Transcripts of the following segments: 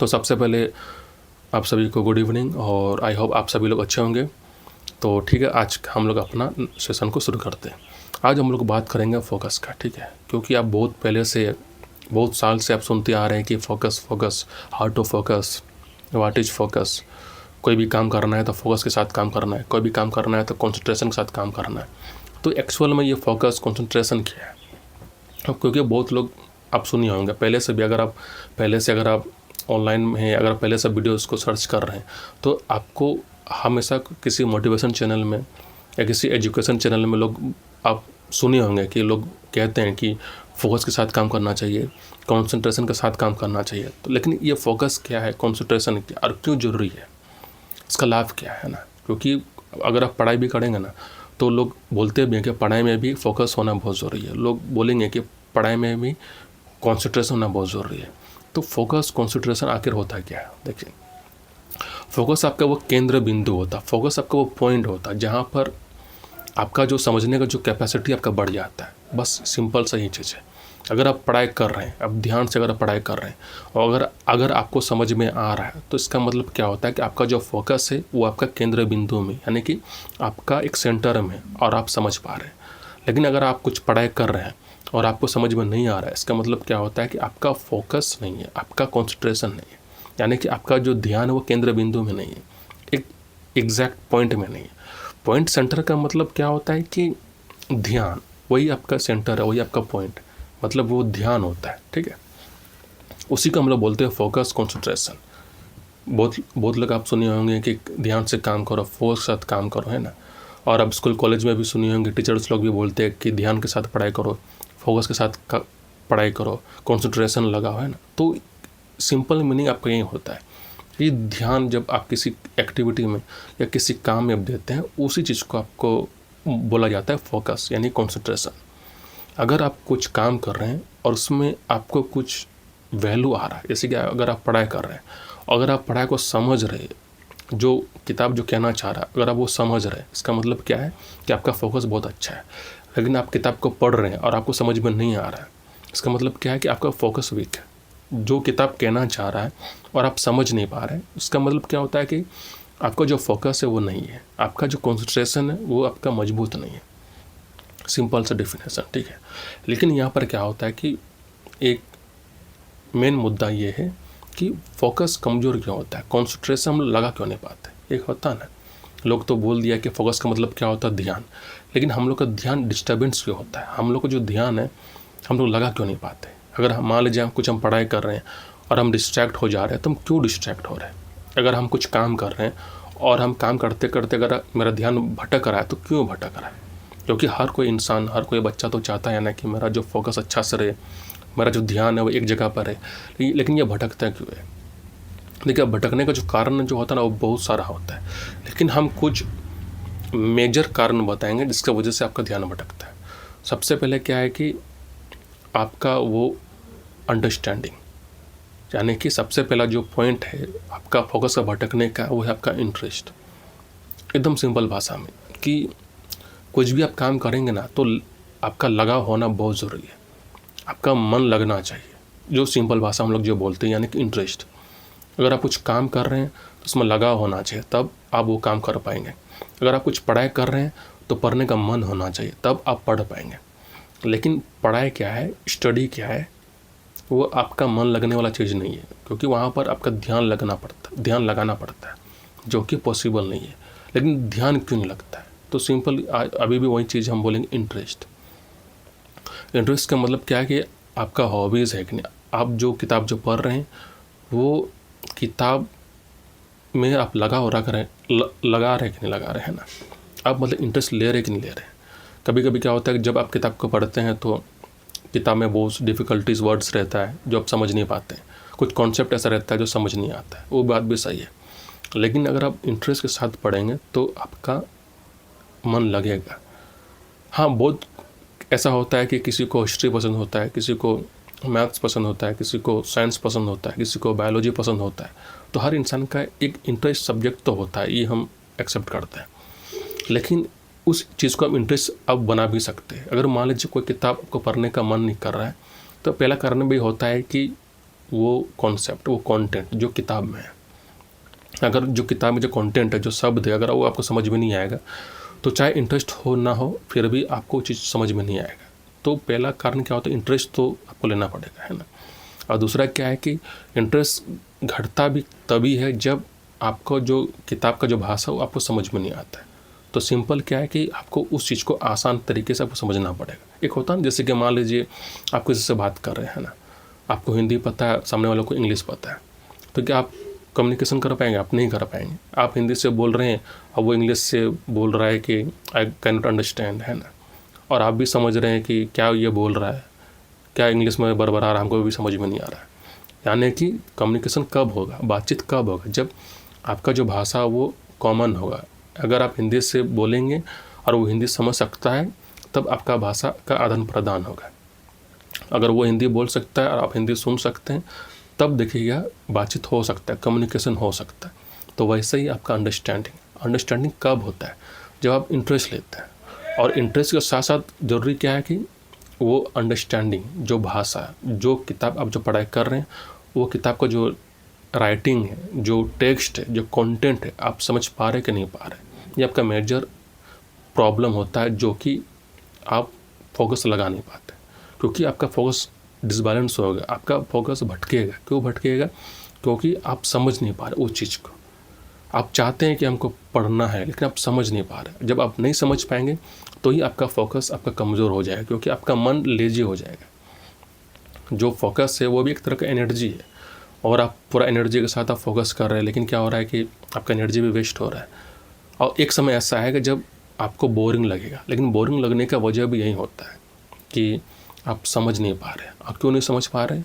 तो सबसे पहले आप सभी को गुड इवनिंग और आई होप आप सभी लोग अच्छे होंगे। तो ठीक है, आज हम लोग अपना सेशन को शुरू करते हैं। आज हम लोग बात करेंगे फोकस का, ठीक है, क्योंकि आप बहुत पहले से बहुत साल से आप सुनते आ रहे हैं कि focus, how to focus, what is focus. कोई भी काम करना है तो फोकस के साथ काम करना है, कोई भी काम करना है तो कंसंट्रेशन के साथ काम करना है। तो एक्चुअल में ये फोकस कंसंट्रेशन क्या है? क्योंकि बहुत लोग आप सुने होंगे पहले से भी, अगर आप ऑनलाइन में हैं, अगर पहले से वीडियोस को सर्च कर रहे हैं तो आपको हमेशा किसी मोटिवेशन चैनल में या किसी एजुकेशन चैनल में लोग आप सुने होंगे कि लोग कहते हैं कि फोकस के साथ काम करना चाहिए, कंसंट्रेशन के साथ काम करना चाहिए। तो लेकिन ये फोकस क्या है, कंसंट्रेशन क्या और क्यों ज़रूरी है, इसका लाभ क्या है ना? क्योंकि अगर आप पढ़ाई भी करेंगे ना तो लोग बोलते भी हैं कि पढ़ाई में भी फोकस होना बहुत ज़रूरी है। लोग बोलेंगे कि पढ़ाई में भी कंसंट्रेशन होना बहुत ज़रूरी है। तो फोकस कंसंट्रेशन आखिर होता क्या है? देखिए, फोकस आपका वो केंद्र बिंदु होता, फोकस आपका वो पॉइंट होता जहाँ पर आपका जो समझने का जो कैपेसिटी आपका बढ़ जाता है। बस सिंपल सा ही चीज़ है। अगर आप पढ़ाई कर रहे हैं, अब ध्यान से अगर आप पढ़ाई कर रहे हैं और अगर आपको समझ में आ रहा है तो इसका मतलब क्या होता है कि आपका जो फोकस है वो आपका केंद्र बिंदु में, यानी कि आपका एक सेंटर में, और आप समझ पा रहे हैं। लेकिन अगर आप कुछ पढ़ाई कर रहे हैं और आपको समझ में नहीं आ रहा है, इसका मतलब क्या होता है कि आपका फोकस नहीं है, आपका कॉन्सेंट्रेशन नहीं है, यानी कि आपका जो ध्यान है वो केंद्र बिंदु में नहीं है, एक एग्जैक्ट पॉइंट में नहीं है। पॉइंट सेंटर का मतलब क्या होता है कि ध्यान वही आपका सेंटर है, वही आपका पॉइंट, मतलब वो ध्यान होता है, ठीक है। उसी को हम लोग बोलते हैं फोकस कंसंट्रेशन। बहुत लोग आप सुने होंगे कि ध्यान से काम करो, फोकस के साथ काम करो, है ना। और अब स्कूल कॉलेज में भी सुने होंगे, टीचर्स लोग भी बोलते हैं कि ध्यान के साथ पढ़ाई करो, फोकस के साथ पढ़ाई करो, कंसंट्रेशन लगाओ, है ना। तो सिंपल मीनिंग आपका यही होता है कि ध्यान जब आप किसी एक्टिविटी में या किसी काम में आप देते हैं, उसी चीज़ को आपको बोला जाता है फोकस, यानी कंसंट्रेशन। अगर आप कुछ काम कर रहे हैं और उसमें आपको कुछ वैल्यू आ रहा है, जैसे कि अगर आप पढ़ाई कर रहे हैं, अगर आप पढ़ाई को समझ रहे हैं, जो किताब जो कहना चाह रहा है अगर आप वो समझ रहे हैं, इसका मतलब क्या है कि आपका फोकस बहुत अच्छा है। लेकिन आप किताब को पढ़ रहे हैं और आपको समझ में नहीं आ रहा है, इसका मतलब क्या है कि आपका फोकस वीक है। जो किताब कहना चाह रहा है और आप समझ नहीं पा रहे हैं, इसका मतलब क्या होता है कि आपका जो फोकस है वो नहीं है, आपका जो कंसंट्रेशन है वो आपका मजबूत नहीं है। सिंपल सा डेफिनेशन, ठीक है। लेकिन यहाँ पर क्या होता है कि एक मेन मुद्दा ये है कि फोकस कमज़ोर क्यों होता है, कंसंट्रेशन हम लगा क्यों नहीं पाते। एक होता है ना, लोग तो बोल दिया कि फोकस का मतलब क्या होता है, ध्यान। लेकिन हम लोग का ध्यान डिस्टर्बेंस क्यों होता है, हम लोग का जो ध्यान है हम लोग लगा क्यों नहीं पाते। अगर हम मान लीजिए कुछ हम पढ़ाई कर रहे हैं और हम डिस्ट्रैक्ट हो जा रहे हैं, तो हम क्यों डिस्ट्रैक्ट हो रहे हैं। अगर हम कुछ काम कर रहे हैं और हम काम करते करते अगर मेरा ध्यान भटक रहा है, तो क्यों भटक रहा है? क्योंकि हर कोई इंसान, हर कोई बच्चा तो चाहता है ना कि मेरा जो फोकस अच्छा से रहे, मेरा जो ध्यान है वो एक जगह पर है। लेकिन ये भटकता क्यों है? देखिए, भटकने का जो कारण जो होता है ना वो बहुत सारा होता है, लेकिन हम कुछ मेजर कारण बताएंगे जिसकी वजह से आपका ध्यान भटकता है। सबसे पहले क्या है कि आपका वो अंडरस्टैंडिंग, यानी कि सबसे पहला जो पॉइंट है आपका फोकस का भटकने का, वो है आपका इंटरेस्ट। एकदम सिंपल भाषा में कि कुछ भी आप काम करेंगे ना तो आपका लगाव होना बहुत ज़रूरी है, आपका मन लगना चाहिए। जो सिंपल भाषा हम लोग जो बोलते हैं, यानी कि इंटरेस्ट। अगर आप कुछ काम कर रहे हैं तो उसमें लगाव होना चाहिए, तब आप वो काम कर पाएंगे। अगर आप कुछ पढ़ाई कर रहे हैं तो पढ़ने का मन होना चाहिए, तब आप पढ़ पाएंगे। लेकिन पढ़ाई क्या है, स्टडी क्या है, वो आपका मन लगने वाला चीज़ नहीं है, क्योंकि वहाँ पर आपका ध्यान लगाना पड़ता है, जो कि पॉसिबल नहीं है। लेकिन ध्यान क्यों नहीं लगता है? तो सिंपल अभी भी वही चीज़ हम बोलेंगे, इंटरेस्ट। इंटरेस्ट का मतलब क्या है कि आपका हॉबीज़ है कि नहीं, आप जो किताब जो पढ़ रहे हैं वो किताब में आप लगा रहे हैं कि नहीं लगा रहे हैं ना, आप मतलब इंटरेस्ट ले रहे कि नहीं ले रहे हैं। कभी कभी क्या होता है कि जब आप किताब को पढ़ते हैं तो किताब में बहुत डिफ़िकल्टीज वर्ड्स रहता है जो आप समझ नहीं पाते हैं, कुछ कॉन्सेप्ट ऐसा रहता है जो समझ नहीं आता है, वो बात भी सही है। लेकिन अगर आप इंटरेस्ट के साथ पढ़ेंगे तो आपका मन लगेगा। हाँ, बहुत ऐसा होता है कि किसी को हिस्ट्री पसंद होता है, किसी को मैथ्स पसंद होता है, किसी को साइंस पसंद होता है, किसी को बायोलॉजी पसंद होता है। तो हर इंसान का एक इंटरेस्ट सब्जेक्ट तो होता है, ये हम एक्सेप्ट करते हैं। लेकिन उस चीज़ को आप इंटरेस्ट अब बना भी सकते हैं। अगर मान लीजिए कोई किताब आपको पढ़ने का मन नहीं कर रहा है, तो पहला कारण भी होता है कि वो कॉन्सेप्ट, वो कंटेंट जो किताब में है। अगर जो किताब में जो कंटेंट है, जो शब्द है, अगर वो आपको समझ में नहीं आएगा तो चाहे इंटरेस्ट हो ना हो फिर भी आपको वो चीज़ समझ में नहीं आएगा। तो पहला कारण क्या होता है, इंटरेस्ट तो आपको लेना पड़ेगा, है ना। और दूसरा क्या है कि इंटरेस्ट घटता भी तभी है जब आपको जो किताब का जो भाषा वो आपको समझ में नहीं आता है। तो सिंपल क्या है कि आपको उस चीज़ को आसान तरीके से आपको समझना पड़ेगा। एक होता है जैसे कि मान लीजिए आप किसी से बात कर रहे हैं ना, आपको हिंदी पता है, सामने वालों को इंग्लिश पता है, तो क्या आप कम्युनिकेशन कर पाएंगे? आप नहीं कर पाएंगे। आप हिंदी से बोल रहे हैं और वो इंग्लिश से बोल रहा है कि आई कैन नॉट अंडरस्टैंड, है ना, और आप भी समझ रहे हैं कि क्या ये बोल रहा है, क्या इंग्लिश में बरबरा रहा है, हमको भी समझ में नहीं आ रहा है। यानी कि कम्युनिकेशन कब होगा, बातचीत कब होगा, जब आपका जो भाषा वो कॉमन होगा। अगर आप हिंदी से बोलेंगे और वो हिंदी समझ सकता है तब आपका भाषा का आदान प्रदान होगा। अगर वो हिंदी बोल सकता है और आप हिंदी सुन सकते हैं तब देखिएगा बातचीत हो सकता है, कम्युनिकेशन हो सकता है। तो वैसे ही आपका अंडरस्टैंडिंग कब होता है, जब आप इंटरेस्ट लेते हैं। और इंटरेस्ट के साथ साथ ज़रूरी क्या है कि वो अंडरस्टैंडिंग, जो भाषा, जो किताब आप जो पढ़ाई कर रहे हैं, वो किताब का जो राइटिंग है, जो टेक्स्ट है, जो कंटेंट है, आप समझ पा रहे कि नहीं पा रहे। ये आपका मेजर प्रॉब्लम होता है जो कि आप फोकस लगा नहीं पाते, क्योंकि आपका फोकस डिसबैलेंस होगा, आपका फोकस भटकेगा। क्यों भटकेगा? क्योंकि आप समझ नहीं पा रहे उस चीज़ को। आप चाहते हैं कि हमको पढ़ना है लेकिन आप समझ नहीं पा रहे। जब आप नहीं समझ पाएंगे तो ही आपका फोकस आपका कमज़ोर हो जाएगा, क्योंकि आपका मन लेजी हो जाएगा। जो फोकस है वो भी एक तरह का एनर्जी है, और आप पूरा एनर्जी के साथ आप फोकस कर रहे हैं, लेकिन क्या हो रहा है कि आपका एनर्जी भी वेस्ट हो रहा है। और एक समय ऐसा आएगा जब आपको बोरिंग लगेगा, लेकिन बोरिंग लगने का वजह भी यही होता है कि आप समझ नहीं पा रहे। आप क्यों नहीं समझ पा रहे?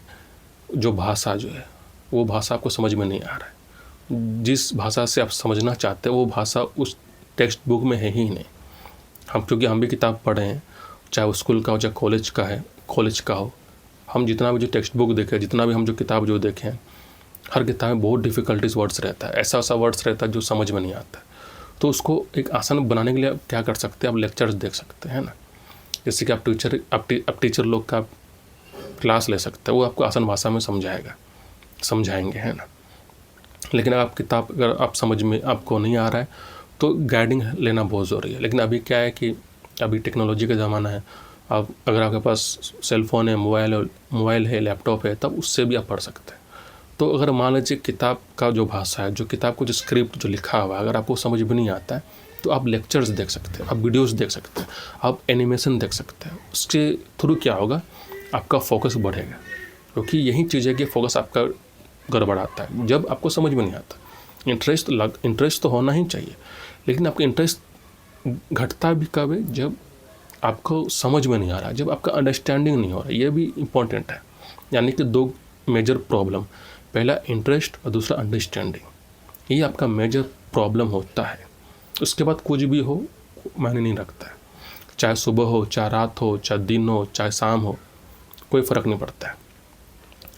जो भाषा जो है वो भाषा आपको समझ में नहीं आ रहा है। जिस भाषा से आप समझना चाहते हैं वो भाषा उस टेक्स्ट बुक में है ही नहीं। क्योंकि हम भी किताब पढ़े हैं, चाहे वो स्कूल का हो चाहे कॉलेज का हो, हम जितना भी जो टेक्स्ट बुक देखें, जितना भी हम जो किताब जो देखें, हर किताब में बहुत डिफ़िकल्टीज वर्ड्स रहता है, ऐसा वर्ड्स रहता है जो समझ में नहीं आता। तो उसको एक आसान बनाने के लिए आप क्या कर सकते हैं, आप लेक्चर्स देख सकते हैं ना। जैसे कि आप टीचर लोग का क्लास ले सकते हैं, वो आपको आसान भाषा में समझाएंगे, है ना। लेकिन अगर आप समझ में आपको नहीं आ रहा है तो गाइडिंग लेना बहुत ज़रूरी है। लेकिन अभी क्या है कि अभी टेक्नोलॉजी का ज़माना है। अब अगर आपके पास सेलफोन है, मोबाइल है, लैपटॉप है, तब उससे भी आप पढ़ सकते हैं। तो अगर मान लीजिए किताब का जो भाषा है, जो किताब को जो स्क्रिप्ट जो लिखा हुआ है, अगर आपको समझ में नहीं आता है तो आप लेक्चर्स देख सकते हैं, आप वीडियोस देख सकते हैं, आप एनिमेशन देख सकते हैं। उसके थ्रू क्या होगा, आपका फोकस बढ़ेगा, क्योंकि यही चीज़ है कि फोकस आपका गड़बड़ाता है जब आपको समझ में नहीं आता। इंटरेस्ट तो होना ही चाहिए, लेकिन आपका इंटरेस्ट घटता भी कब है, जब आपको समझ में नहीं आ रहा, जब आपका अंडरस्टैंडिंग नहीं हो रहा। ये भी इम्पॉर्टेंट है। यानी कि दो मेजर प्रॉब्लम, पहला इंटरेस्ट और दूसरा अंडरस्टैंडिंग। ये आपका मेजर प्रॉब्लम होता है। उसके बाद कुछ भी हो मायने नहीं रखता है, चाहे सुबह हो, चाहे रात हो, चाहे दिन हो, चाहे शाम हो, कोई फ़र्क नहीं पड़ता है।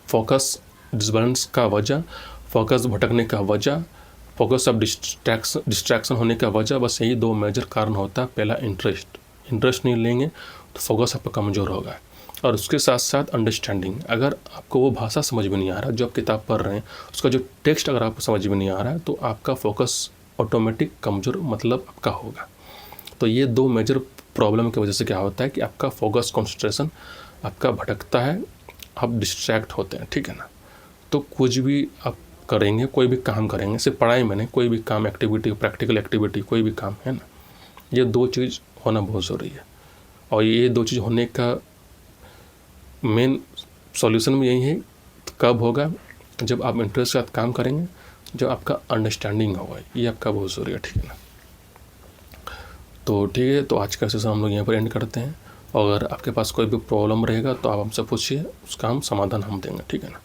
फोकस डिसबैलेंस का वजह, फोकस भटकने का वजह, फोकस ऑफ डिस्ट्रैक्शन होने का वजह, बस यही दो मेजर कारण होता है। पहला इंटरेस्ट नहीं लेंगे तो फोकस आपका कमज़ोर होगा, और उसके साथ साथ अंडरस्टैंडिंग। अगर आपको वो भाषा समझ में नहीं आ रहा जो आप किताब पढ़ रहे हैं, उसका जो टेक्स्ट अगर आपको समझ में नहीं आ रहा है, तो आपका फोकस ऑटोमेटिक कमज़ोर मतलब आपका होगा। तो ये दो मेजर प्रॉब्लम की वजह से क्या होता है कि आपका फोकस कंसंट्रेशन आपका भटकता है, आप डिस्ट्रैक्ट होते हैं, ठीक है ना। तो कुछ भी आप करेंगे, कोई भी काम करेंगे, सिर्फ पढ़ाई में नहीं, कोई भी काम, एक्टिविटी, प्रैक्टिकल एक्टिविटी, कोई भी काम, है ना, ये दो चीज़ होना बहुत ज़रूरी है। और ये दो चीज़ होने का मेन सॉल्यूशन भी यही है। कब होगा, जब आप इंटरेस्ट के साथ काम करेंगे, जब आपका अंडरस्टैंडिंग होगा। ये आपका बहुत ज़रूरी है, ठीक है ना। तो ठीक है, तो आज का सेशन हम लोग यहाँ पर एंड करते हैं। और अगर आपके पास कोई भी प्रॉब्लम रहेगा तो आप हमसे पूछिए, उसका हम समाधान हम देंगे, ठीक है ना।